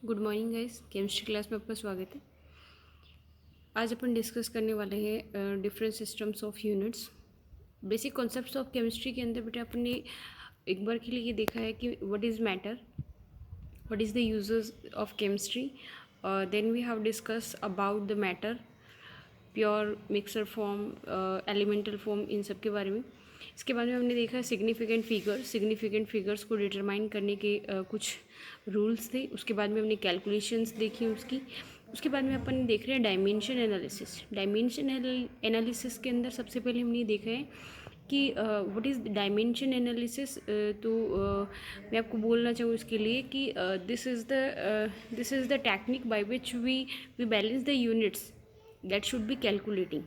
Good morning guys, chemistry class में आपका स्वागत है। आज अपन डिस्कस करने वाले हैं different systems of units. Basic concepts of chemistry के अंदर बेटा अपन ने एक बार के लिए ये देखा है कि what is matter, what is the uses of chemistry. Then we have discuss about the matter, pure mixture form, elemental form, इन सब के बारे में। इसके बाद में हमने देखा सिग्निफिकेंट फिगर्स को डिटरमाइन करने के कुछ रूल्स थे। उसके बाद में हमने कैलकुलेशंस देखी उसकी। उसके बाद में अपन देख रहे हैं डायमेंशन एनालिसिस के अंदर सबसे पहले हमने देखा है कि व्हाट इज़ डायमेंशन एनालिसिस। तो मैं आपको बोलना चाहूँ इसके लिए कि this is the technique by which we balance the units that should be calculating.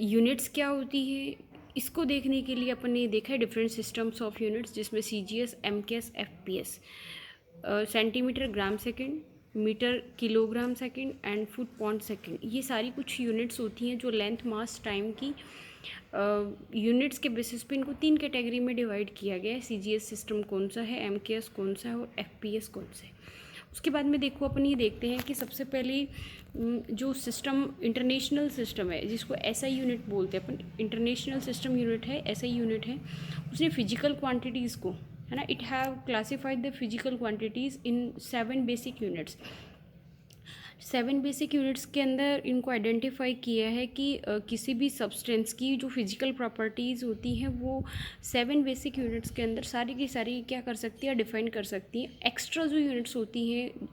Units क्या होती है इसको देखने के लिए अपन ने देखा है डिफरेंट सिस्टम्स ऑफ यूनिट्स, जिसमें CGS, MKS, FPS, centimetre gram second, metre kilogram second and foot point second. ये सारी कुछ यूनिट्स होती हैं जो लेंथ, मास, टाइम की यूनिट्स के बेसिस पे इनको 3 कैटेगरी में डिवाइड किया गया है। CGS सिस्टम कौन सा है, MKS कौन सा है और FPS कौन सा है। उसके बाद में देखो अपन ये देखते हैं कि सबसे पहले जो सिस्टम इंटरनेशनल सिस्टम है जिसको SI यूनिट बोलते हैं अपन, इंटरनेशनल सिस्टम यूनिट है, SI यूनिट है। उसने फिजिकल क्वांटिटीज़ को, है ना, it have classified the physical quantities in 7 basic units. 7 basic units के अंदर इनको आइडेंटिफाई किया है कि किसी भी सब्सटेंस की जो फिजिकल प्रॉपर्टीज़ होती हैं वो 7 बेसिक यूनिट्स के अंदर सारी की सारी क्या कर सकती है, डिफाइन कर सकती हैं। एक्स्ट्रा जो यूनिट्स होती हैं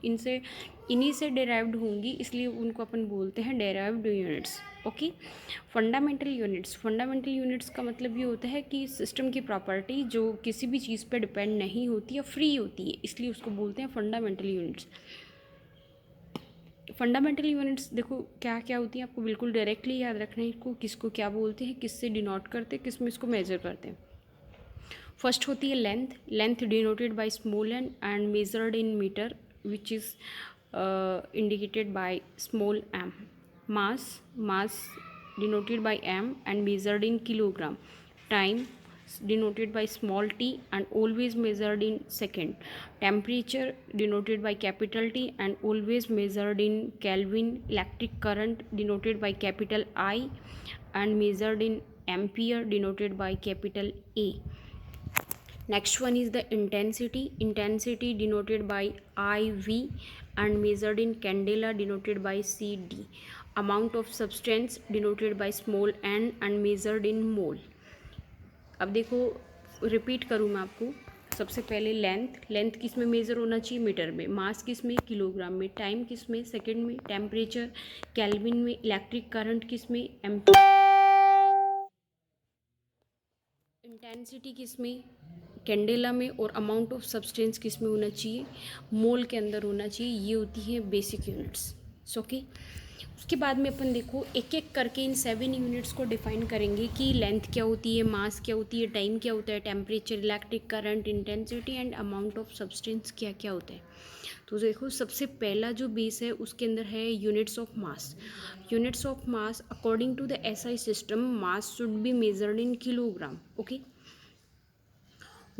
इन्हीं से डेराइव्ड होंगी, इसलिए उनको अपन बोलते हैं derived units. Okay. Fundamental units का मतलब ये होता है कि सिस्टम की प्रॉपर्टी जो किसी भी चीज़ पर डिपेंड नहीं होती या फ्री होती है, इसलिए उसको बोलते हैं फंडामेंटल यूनिट्स। फंडामेंटल यूनिट्स देखो क्या क्या होती हैं, आपको बिल्कुल डायरेक्टली याद रखना है इसको, किसको क्या बोलते हैं, किससे डिनोट करते हैं, किस में इसको मेजर करते हैं। फर्स्ट होती है length denoted by small N and measured in metre which is indicated by small M. Mass denoted by m and measured in kilogram. Time denoted by small t and always measured in second. Temperature denoted by capital T and always measured in Kelvin. Electric current denoted by capital I and measured in ampere denoted by capital A. Next one is the intensity denoted by IV and measured in candela denoted by CD. Amount of substance denoted by small n and measured in mole. अब देखो repeat करूँ मैं आपको। सबसे पहले length किस में measure होना चाहिए, मीटर में। मास किस में, किलोग्राम में। टाइम किस में, सेकंड में। टेम्परेचर केल्विन में। इलेक्ट्रिक करंट किस में, एम्पीयर। इंटेंसिटी किस में, कैंडेला में। और अमाउंट ऑफ सब्सटेंस किस में होना चाहिए, मोल के अंदर होना चाहिए। ये होती है बेसिक यूनिट्स। ओके। उसके बाद में अपन देखो एक एक करके इन 7 यूनिट्स को डिफाइन करेंगे कि लेंथ क्या होती है, मास क्या होती है, टाइम क्या होता है, temperature, electric current, intensity and amount of substance क्या क्या होता है। तो देखो सबसे पहला जो बेस है उसके अंदर है units of mass. According to the SI system mass should be measured in kilogram. Okay.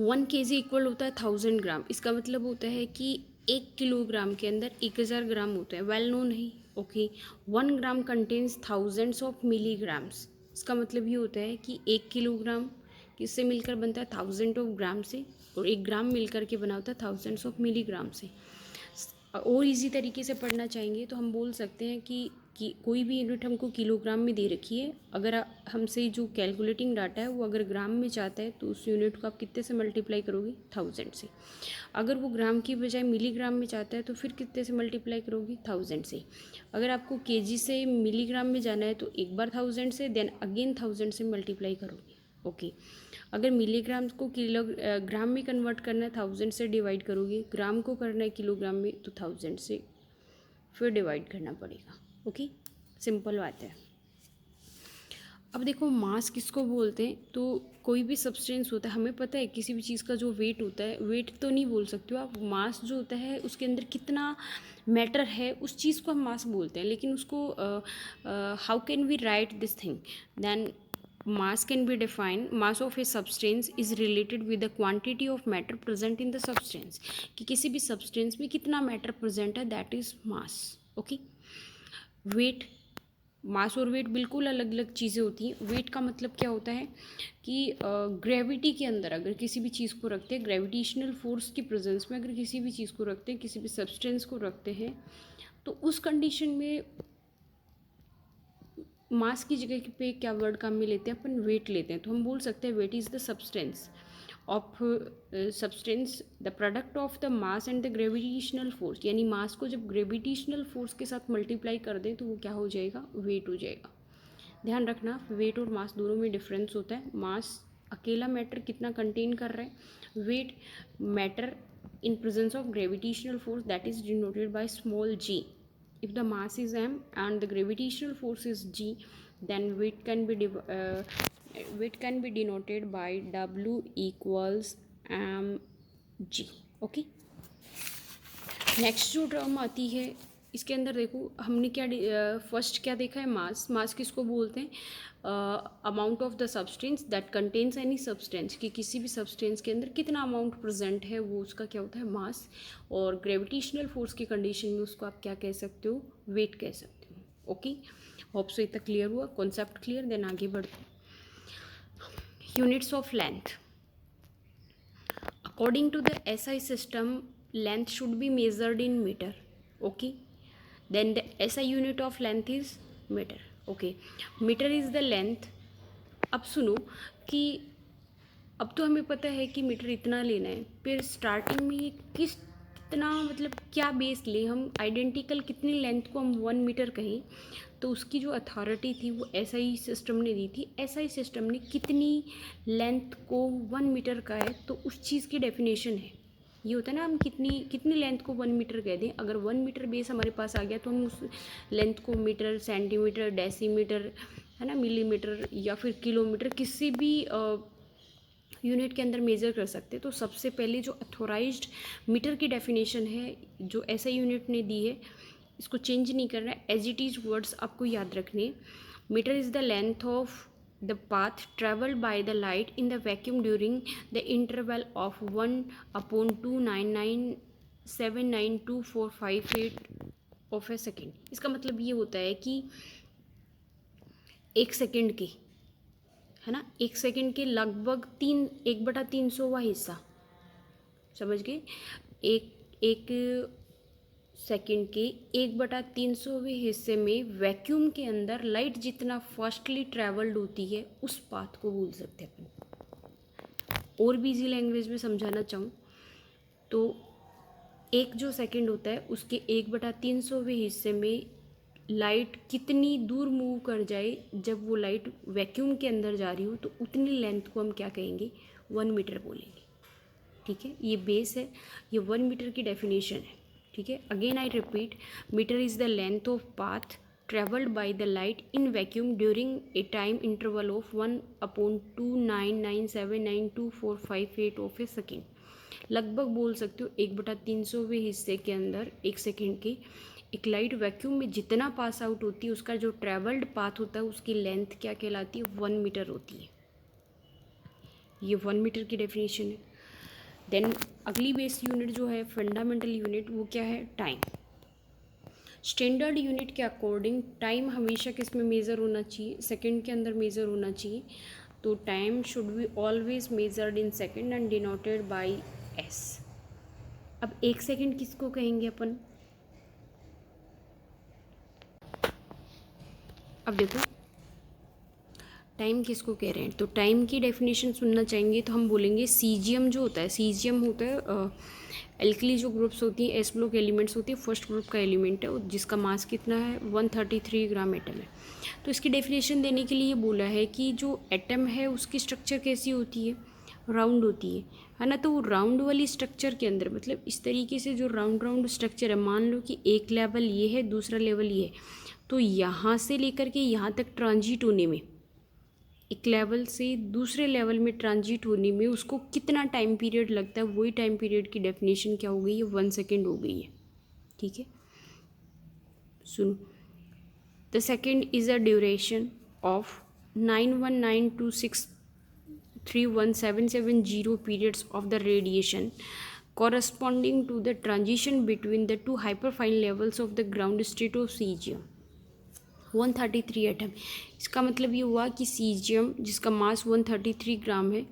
1 kg equal होता है 1000 ग्राम। इसका मतलब होता है कि 1 किलोग्राम के अंदर 1000 ग्राम होता है। वेल नोन है। Okay. 1 gram contains thousands of milligrams. इसका मतलब ये होता है कि 1 किलोग्राम किससे मिलकर बनता है, 1000 ऑफ ग्राम से, और 1 ग्राम मिलकर के बना होता है थाउजेंड्स ऑफ मिलीग्राम से। और इजी तरीके से पढ़ना चाहेंगे तो हम बोल सकते हैं कि कोई भी यूनिट हमको किलोग्राम में दे रखी है, अगर हमसे जो कैलकुलेटिंग डाटा है वो अगर ग्राम में चाहता है तो उस यूनिट को आप कितने से मल्टीप्लाई करोगे, 1000 से। अगर वो ग्राम की बजाय मिलीग्राम में चाहता है तो फिर कितने से मल्टीप्लाई करोगे, 1000 से। अगर आपको केजी से मिलीग्राम में जाना है तो एक बार 1000 से, देन अगेन 1000 से मल्टीप्लाई करोगे। ओके। अगर मिलीग्राम को ग्राम में कन्वर्ट करना है 1000 से डिवाइड करोगे, ग्राम को करना है किलोग्राम में तो 1000 से फिर डिवाइड करना पड़ेगा। ओके, सिंपल बात है। अब देखो मास किसको बोलते हैं, तो कोई भी सब्सटेंस होता है, हमें पता है किसी भी चीज़ का जो वेट होता है, वेट तो नहीं बोल सकते हो आप, मास जो होता है उसके अंदर कितना मैटर है उस चीज़ को हम मास बोलते हैं। लेकिन उसको how can we write this thing, then mass can be defined, mass of a substance is related with the quantity of matter present in the substance, कि किसी भी substance में कितना matter present है, that is mass. okay. weight, मास और wait बिल्कुल अलग अलग चीज़ें होती हैं. वेट का मतलब क्या होता है कि ग्रेविटी के अंदर अगर किसी भी चीज़ को रखते हैं, ग्रेविटेशनल फोर्स की प्रेजेंस में अगर किसी भी चीज़ को रखते हैं, किसी भी सब्सटेंस को रखते हैं, तो उस कंडीशन में मास की जगह पे क्या वर्ड काम में लेते हैं अपन, वेट लेते हैं. तो हम बोल सकते हैं weight is the substance of substance the product of the mass and the gravitational force. यानी मास को जब ग्रेविटेशनल फोर्स के साथ मल्टीप्लाई कर दें तो वो क्या हो जाएगा, वेट हो जाएगा. ध्यान रखना, वेट और मास दोनों में डिफरेंस होता है. मास अकेला मैटर कितना कंटेन कर रहा है, weight matter in presence of gravitational force, that is denoted by small g. If the mass is m and the gravitational force is g, then weight can be denoted by w equals mg. Okay. Next जो term आती है इसके अंदर देखो, हमने क्या first क्या देखा है, मास. मास किसको बोलते हैं, amount of the substance that contains any substance, कि किसी भी सब्सटेंस के अंदर कितना अमाउंट प्रेजेंट है वो उसका क्या होता है, मास. और ग्रेविटेशनल फोर्स की कंडीशन में उसको आप क्या कह सकते हो, वेट कह सकते हो. ओके. होप सो इतना क्लियर हुआ, कॉन्सेप्ट क्लियर. देन आगे बढ़ते हैं. Units of length. According to the SI system, length should be measured in meter. okay. Then the SI unit of length is meter. okay. meter is the length. अब सुनो कि अब तो हमें पता है कि मीटर इतना लेना है, फिर स्टार्टिंग में ये कितना मतलब क्या बेस ले, हम आइडेंटिकल कितनी लेंथ को हम 1 मीटर कहें, तो उसकी जो अथॉरिटी थी वो SI सिस्टम ने दी थी. SI सिस्टम ने कितनी लेंथ को 1 मीटर का है तो उस चीज़ की डेफिनेशन है. ये होता है ना, हम कितनी लेंथ को 1 मीटर कह दें. अगर 1 मीटर बेस हमारे पास आ गया तो हम उस लेंथ को मीटर, सेंटीमीटर, डेसीमीटर, है ना, मिलीमीटर या फिर किलोमीटर, किसी भी यूनिट के अंदर मेज़र कर सकते हैं. तो सबसे पहले जो अथोराइज्ड मीटर की डेफिनेशन है जो SI यूनिट ने दी है, इसको चेंज नहीं करना है, एज इट इज़ वर्ड्स आपको याद रखने. Metre is the length of the path traveled by the light in the vacuum during the interval of 1/299799245 of a second. इसका मतलब ये होता है कि एक सेकेंड के, है ना, एक सेकेंड के लगभग 1/300वां हिस्सा, समझ गए. एक सेकेंड के 1/300वें हिस्से में वैक्यूम के अंदर लाइट जितना फास्टली ट्रैवल्ड होती है उस पाथ को बोल सकते हैं अपन. और भी इजी लैंग्वेज में समझाना चाहूँ तो एक जो सेकेंड होता है उसके 1/300वें हिस्से में लाइट कितनी दूर मूव कर जाए, जब वो लाइट वैक्यूम के अंदर जा रही हो तो उतनी लेंथ को हम क्या कहेंगे, 1 मीटर बोलेंगे. ठीक है, ये बेस है, ये 1 मीटर की डेफिनेशन है. ठीक है. Again I repeat, metre is the length of path travelled by the light in vacuum during a time interval of 1/299792458 of a second. लगभग बोल सकते हो 1/300वें हिस्से के अंदर एक सेकेंड के एक लाइट वैक्यूम में जितना पास आउट होती है उसका जो ट्रेवल्ड पाथ होता है उसकी लेंथ क्या कहलाती है, 1 मीटर होती है. ये 1 मीटर की डेफिनेशन है. देन अगली बेस यूनिट जो है, फंडामेंटल यूनिट, वो क्या है, टाइम. स्टैंडर्ड यूनिट के अकॉर्डिंग टाइम हमेशा किस में मेज़र होना चाहिए, सेकंड के अंदर मेज़र होना चाहिए. तो time should be always measured in second and denoted by s. अब एक सेकंड किसको कहेंगे अपन, अब देखो टाइम किसको कह रहे हैं. तो टाइम की डेफिनेशन सुनना चाहेंगे तो हम बोलेंगे सीजियम जो होता है, सीजियम होता है एल्कली जो ग्रुप्स होती हैं, एस ब्लॉक एलिमेंट्स होती है, फर्स्ट ग्रुप का एलिमेंट है जिसका मास कितना है, 133 ग्राम एटम है. तो इसकी डेफिनेशन देने के लिए बोला है कि जो एटम है उसकी स्ट्रक्चर कैसी होती है, राउंड होती है ना. तो वो राउंड वाली स्ट्रक्चर के अंदर, मतलब इस तरीके से जो राउंड स्ट्रक्चर है, मान लो कि एक लेवल ये है, दूसरा लेवल ये है, तो यहाँ से लेकर के यहाँ तक ट्रांजिट होने में, एक लेवल से दूसरे लेवल में ट्रांजिट होने में उसको कितना टाइम पीरियड लगता है, वही टाइम पीरियड की डेफिनेशन क्या हो गई है, 1 सेकेंड हो गई है. ठीक है, सुनो. The second is a duration of 91926317770 periods of the radiation corresponding to the transition between the two hyperfine levels of the ground state of cesium 133 atom. इसका मतलब ये हुआ कि सीजियम जिसका मास 133 ग्राम है,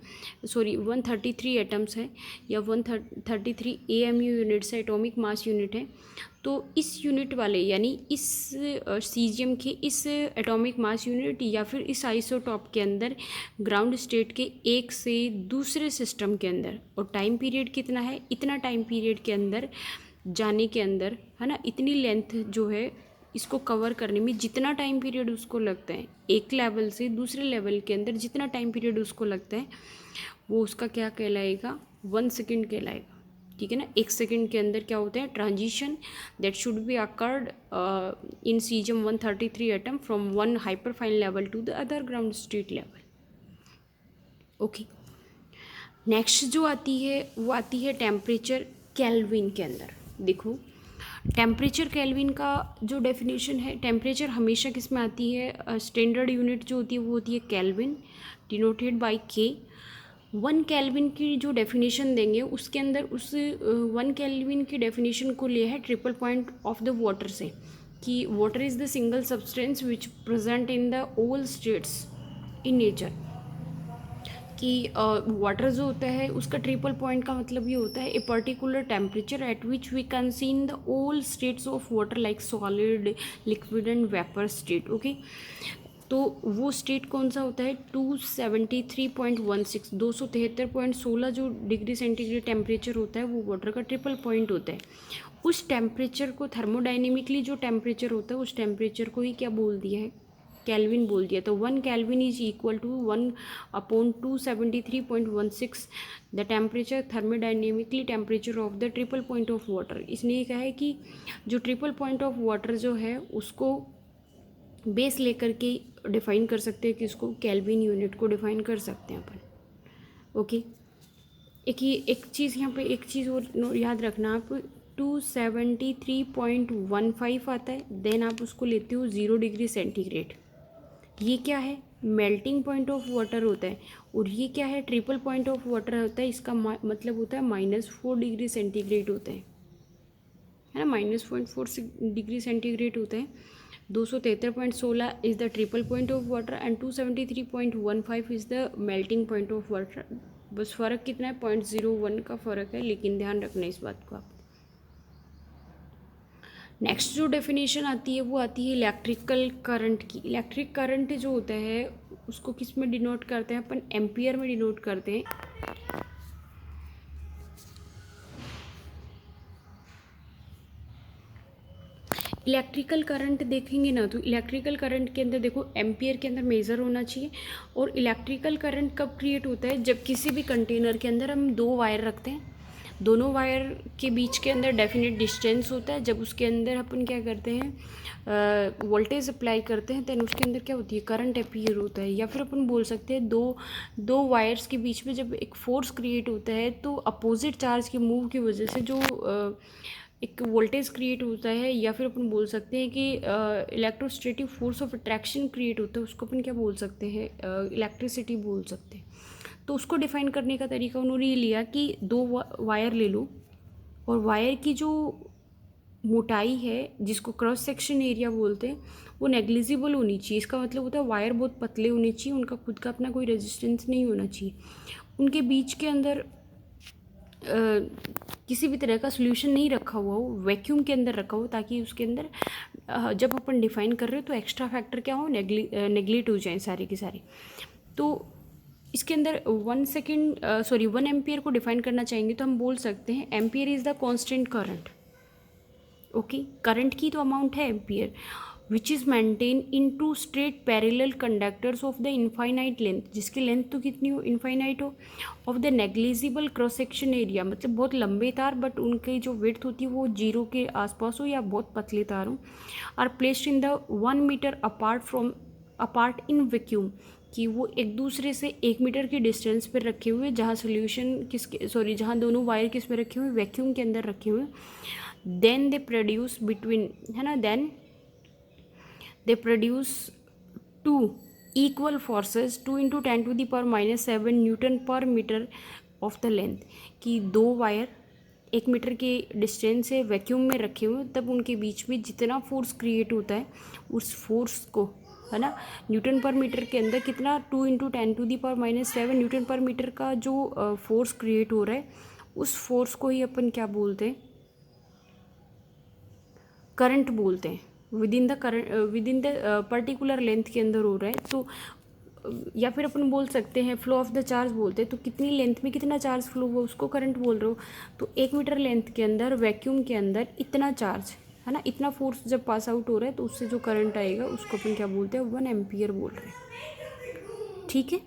सॉरी 133 एटम्स है या 133 AMU यूनिट्स है, एटॉमिक मास यूनिट है। तो इस यूनिट वाले यानी इस सीजियम के इस एटॉमिक मास यूनिट या फिर इस आइसोटॉप के अंदर ग्राउंड स्टेट के एक से दूसरे सिस्टम के अंदर, और टाइम पीरियड कितना है, इतना टाइम पीरियड के अंदर जाने के अंदर, है ना, इतनी लेंथ जो है इसको कवर करने में जितना टाइम पीरियड उसको लगता है, एक लेवल से दूसरे लेवल के अंदर जितना टाइम पीरियड उसको लगता है, वो उसका क्या कहलाएगा, 1 सेकेंड कहलाएगा। ठीक है ना। 1 सेकेंड के अंदर क्या होता है, transition that should be occurred in caesium 133 atom from one hyperfine level to the other ground state level. Okay, next जो आती है वो आती है टेम्परेचर केल्विन के अंदर। देखो टेम्परेचर केल्विन का जो डेफिनेशन है, टेम्परेचर हमेशा किस में आती है, स्टैंडर्ड यूनिट जो होती है वो होती है केल्विन, डिनोटेड बाय के। 1 केल्विन की जो डेफिनेशन देंगे उसके अंदर उस 1 केल्विन की डेफिनेशन को लिया है triple point of the water से, कि water is the single substance which present in the all states in nature. कि वाटर जो होता है उसका ट्रिपल पॉइंट का मतलब ये होता है a particular temperature at which we can see in the all states of water like solid, liquid and vapour state. Okay, तो वो स्टेट कौन सा होता है, 273.16 273.16 जो डिग्री सेंटीग्रेड टेम्परेचर होता है वो वाटर का ट्रिपल पॉइंट होता है। उस टेम्परेचर को थर्मोडाइनेमिकली जो टेम्परेचर होता है उस टेम्परेचर को ही क्या बोल दिया है, केल्विन बोल दिया। तो 1 kelvin is equal to 1/273.16 the temperature thermodynamically temperature of the triple point of water. इसने ये कहा है कि जो ट्रिपल पॉइंट ऑफ वाटर जो है उसको बेस लेकर के डिफाइन कर सकते हैं, कि इसको केल्विन यूनिट को डिफाइन कर सकते हैं अपन। ओके, एक चीज़ यहाँ पे एक चीज़ और याद रखना आप, 273.15 आता है, देन आप उसको लेते हो 0 डिग्री सेंटीग्रेड। ये क्या है, मेल्टिंग पॉइंट ऑफ वाटर होता है, और ये क्या है, ट्रिपल पॉइंट ऑफ वाटर होता है। इसका मतलब होता है -4 डिग्री सेंटीग्रेड होता है ना, -0.4 डिग्री सेंटीग्रेड होता है। 273.16 is the triple point of water and 273.15 is the melting point of water. बस फ़र्क कितना है, 0.01 का फ़र्क है, लेकिन ध्यान रखना इस बात को आप। नेक्स्ट जो डेफिनेशन आती है वो आती है इलेक्ट्रिकल करंट की। इलेक्ट्रिक करंट जो होता है उसको किस में डिनोट करते हैं अपन, एम्पियर में डिनोट करते हैं। इलेक्ट्रिकल करंट देखेंगे ना तो इलेक्ट्रिकल करंट के अंदर देखो एम्पियर के अंदर मेज़र होना चाहिए। और इलेक्ट्रिकल करंट कब क्रिएट होता है, जब किसी भी कंटेनर के अंदर हम 2 वायर रखते हैं, दोनों वायर के बीच के अंदर डेफिनेट डिस्टेंस होता है। जब उसके अंदर अपन क्या करते हैं, वोल्टेज अप्लाई करते हैं, देन उसके अंदर क्या होती है, करंट अपीयर होता है। या फिर अपन बोल सकते हैं दो वायर्स के बीच में जब एक फोर्स क्रिएट होता है तो अपोजिट चार्ज के मूव की वजह से जो एक वोल्टेज क्रिएट होता है, या फिर अपन बोल सकते हैं कि electrostatic force of attraction create होता है, उसको अपन क्या बोल सकते हैं, इलेक्ट्रिसिटी बोल सकते हैं। तो उसको डिफाइन करने का तरीका उन्होंने ये लिया कि 2 वायर ले लो, और वायर की जो मोटाई है जिसको क्रॉस सेक्शन एरिया बोलते हैं वो नेग्लिजिबल होनी चाहिए। इसका मतलब होता है वायर बहुत पतले होने चाहिए, उनका खुद का अपना कोई रेजिस्टेंस नहीं होना चाहिए, उनके बीच के अंदर किसी भी तरह का सोल्यूशन नहीं रखा हुआ हो, वैक्यूम के अंदर रखा हो, ताकि उसके अंदर जब अपन डिफाइन कर रहे हो तो एक्स्ट्रा फैक्टर क्या हो, नेग्लेक्ट हो जाए सारे के सारे। तो इसके अंदर 1 एम्पियर को डिफाइन करना चाहेंगे तो हम बोल सकते हैं ampere is the constant current. Okay, current की तो अमाउंट है ampere, which is maintain in 2 straight parallel conductors of the infinite length, जिसकी लेंथ तो कितनी हो, इनफाइनाइट हो, of the negligible cross section area, मतलब बहुत लंबे तार बट उनकी जो विड्थ होती है वो 0 के आसपास हो, या बहुत पतले तार हो, are placed in the 1 metre apart in vacuum, कि वो एक दूसरे से 1 मीटर की डिस्टेंस पर रखे हुए, जहाँ जहाँ दोनों वायर किस में रखे हुए, वैक्यूम के अंदर रखे हुए। Then they produce 2 equal forces 2 × 10⁻⁻7 newton per metre of the length, कि दो वायर 1 मीटर के डिस्टेंस से वैक्यूम में रखे हुए, तब उनके बीच में जितना फोर्स क्रिएट होता है उस फोर्स को, है ना, न्यूटन पर मीटर के अंदर कितना 2 × 10⁻⁷ न्यूटन पर मीटर का जो फोर्स क्रिएट हो रहा है, उस फोर्स को ही अपन क्या बोलते हैं, करंट बोलते हैं। विदिन द पर्टिकुलर लेंथ के अंदर हो रहा है, तो या फिर अपन बोल सकते हैं फ्लो ऑफ द चार्ज बोलते हैं। तो कितनी लेंथ में कितना चार्ज फ्लो हुआ उसको करंट बोल रहे हो। तो 1 मीटर लेंथ के अंदर वैक्यूम के अंदर इतना चार्ज, है ना, इतना फोर्स जब पास आउट हो रहा है तो उससे जो करंट आएगा उसको अपन क्या बोलते हैं, 1 एम्पियर बोल रहे हैं। ठीक है।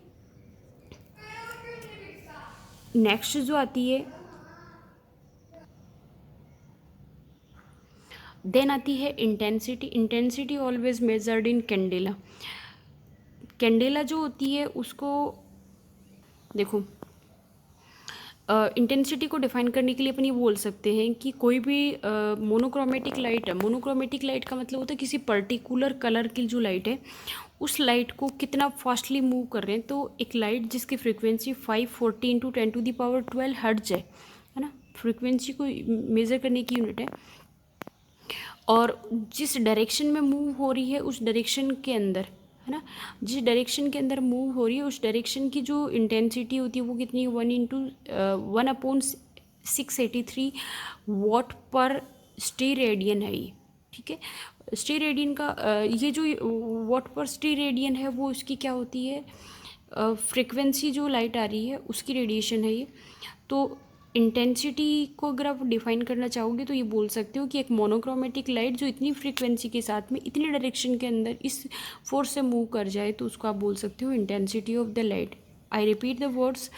नेक्स्ट जो आती है, देन आती है intensity. Intensity always measured in candela. Candela जो होती है उसको देखो, इंटेंसिटी को डिफाइन करने के लिए अपन ये बोल सकते हैं कि कोई भी मोनोक्रोमेटिक लाइट है। मोनोक्रोमेटिक लाइट का मतलब होता है किसी पर्टिकुलर कलर की जो लाइट है उस लाइट को कितना फास्टली मूव कर रहे हैं। तो एक लाइट जिसकी फ्रीक्वेंसी 540 × 10⁻12 हर्ट्ज है ना, फ्रीक्वेंसी को मेज़र करने की यूनिट है, और जिस डायरेक्शन में मूव हो रही है उस डायरेक्शन के अंदर, है ना, जिस डायरेक्शन के अंदर मूव हो रही है उस डायरेक्शन की जो इंटेंसिटी होती है वो कितनी, 1/683 वॉट पर स्टेरेडियन है ये। ठीक है। स्टेरेडियन का ये जो वॉट पर स्टेरेडियन है वो इसकी क्या होती है, फ्रीक्वेंसी जो लाइट आ रही है उसकी रेडिएशन है ये। तो इंटेंसिटी को अगर आप डिफाइन करना चाहोगे तो ये बोल सकते हो कि एक मोनोक्रोमेटिक लाइट जो इतनी फ्रीक्वेंसी के साथ में इतनी डायरेक्शन के अंदर इस फोर्स से मूव कर जाए तो उसको आप बोल सकते हो intensity of the light. I repeat the words,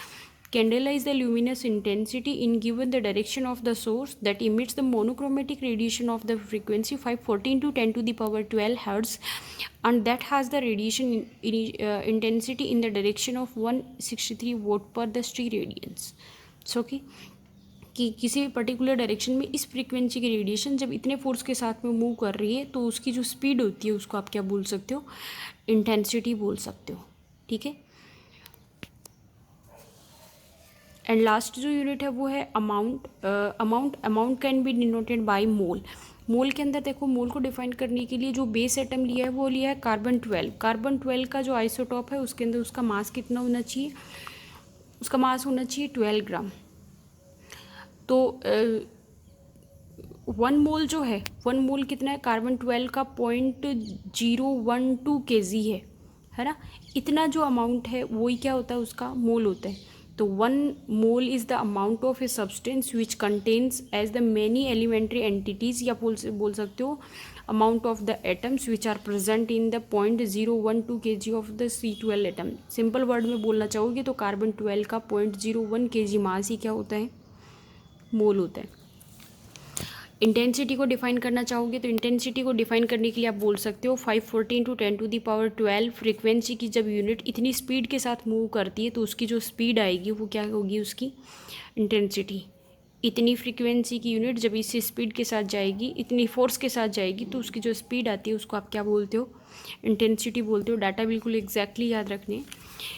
candela is the luminous intensity in given the direction of the source that emits the monochromatic radiation of the frequency 514 to 10⁻12 hertz, and that has the radiation intensity in the direction of 163 watt per the steradians. सो कि किसी particular direction में इस frequency की radiation जब इतने force के साथ में मूव कर रही है तो उसकी जो स्पीड होती है उसको आप क्या बोल सकते हो, इंटेंसिटी बोल सकते हो। ठीक है। एंड लास्ट जो यूनिट है वो है amount. Amount can be denoted by mole. Mole के अंदर देखो, मोल को डिफाइन करने के लिए जो बेस एटम लिया है वो लिया है कार्बन 12। कार्बन 12 का जो आइसोटॉप है उसके अंदर उसका मास कितना होना चाहिए, उसका मास होना चाहिए 12 ग्राम। तो 1 मोल जो है, 1 मोल कितना है, कार्बन 12 का 0.012 kg है ना। इतना जो अमाउंट है वही क्या होता है, उसका मोल होता है। तो 1 mole is the amount of a substance which contains as the many elementary entities, या बोल सकते हो amount of the atoms which are present in the 0.012 kg of the C12 atom. Simple word में बोलना चाहोगे तो कार्बन 12 का 0.01 kg मास ही क्या होता है, मोल होता है। इंटेंसिटी को डिफाइन करना चाहोगे तो इंटेंसिटी को डिफाइन करने के लिए आप बोल सकते हो 514 × 10⁻12 फ्रीक्वेंसी की जब यूनिट इतनी स्पीड के साथ मूव करती है तो उसकी जो स्पीड आएगी वो क्या होगी, उसकी इंटेंसिटी। इतनी फ्रीक्वेंसी की यूनिट जब इस स्पीड के साथ जाएगी, इतनी फोर्स के साथ जाएगी तो उसकी जो स्पीड आती है उसको आप क्या बोलते हो, इंटेंसिटी बोलते हो। डाटा बिल्कुल एग्जैक्टली याद रखने।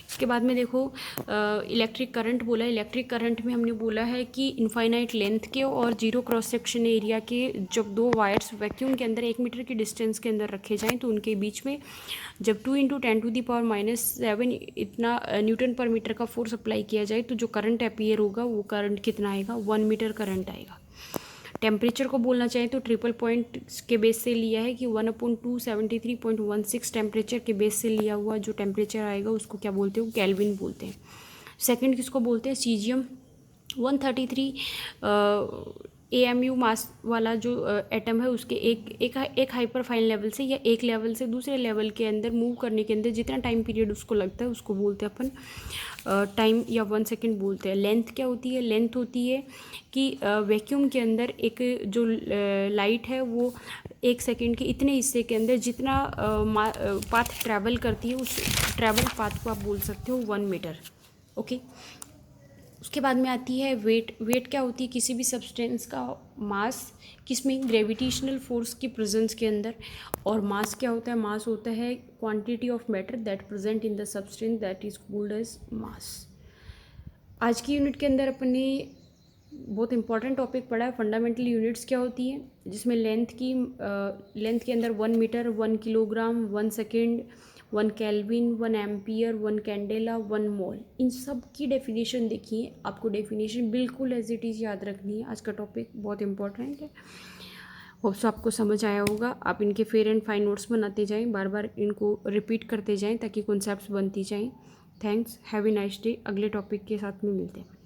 इसके बाद में देखो इलेक्ट्रिक करंट बोला है। इलेक्ट्रिक करंट में हमने बोला है कि इनफाइनाइट लेंथ के और जीरो क्रॉस सेक्शन एरिया के जब दो वायर्स वैक्यूम के अंदर 1 मीटर की डिस्टेंस के अंदर रखे जाएं तो उनके बीच में जब 2 × 10⁻⁷ इतना न्यूटन पर मीटर का फोर्स अप्लाई किया जाए तो जो करंट अपीयर होगा वो करंट कितना आएगा, 1 मीटर करंट आएगा। टेम्परेचर को बोलना चाहें तो ट्रिपल पॉइंट के बेस से लिया है कि 1/273.16 टेम्परेचर के बेस से लिया हुआ जो टेम्परेचर आएगा उसको क्या बोलते हो, केल्विन बोलते हैं। सेकंड किसको बोलते हैं, सीजियम 133 AMU मास वाला जो एटम है उसके एक हाइपर फाइन लेवल से या एक लेवल से दूसरे लेवल के अंदर मूव करने के अंदर जितना टाइम पीरियड उसको लगता है उसको बोलते हैं अपन टाइम या 1 सेकेंड बोलते हैं। लेंथ क्या होती है, लेंथ होती है कि वैक्यूम के अंदर एक जो लाइट है वो 1 सेकेंड के इतने हिस्से के अंदर जितना पाथ ट्रैवल करती है उस ट्रैवल पाथ को आप बोल सकते हो 1 मीटर। ओके। उसके बाद में आती है वेट। वेट क्या होती है? किसी भी सब्सटेंस का मास, किसमें? ग्रेविटेशनल फोर्स की प्रेजेंस के अंदर। और मास क्या होता है? मास होता है quantity of matter that present in the substance, that is called as mass. आज की यूनिट के अंदर अपन ने बहुत इंपॉर्टेंट टॉपिक पढ़ा है, फंडामेंटल यूनिट्स क्या होती हैं, जिसमें लेंथ के अंदर 1 metre, 1 kilogram, 1 second, 1 kelvin, 1 ampere, 1 candela, 1 mole, इन सब की डेफिनेशन देखिए। आपको डेफिनेशन बिल्कुल एज इट इज़ याद रखनी है। आज का टॉपिक बहुत इंपॉर्टेंट है। होप्स आपको समझ आया होगा। आप इनके फेयर एंड फाइन नोट्स बनाते जाएं, बार बार इनको रिपीट करते जाएं ताकि कॉन्सेप्ट्स बनती जाएं। Thanks, have a nice day. अगले टॉपिक के साथ में मिलते हैं।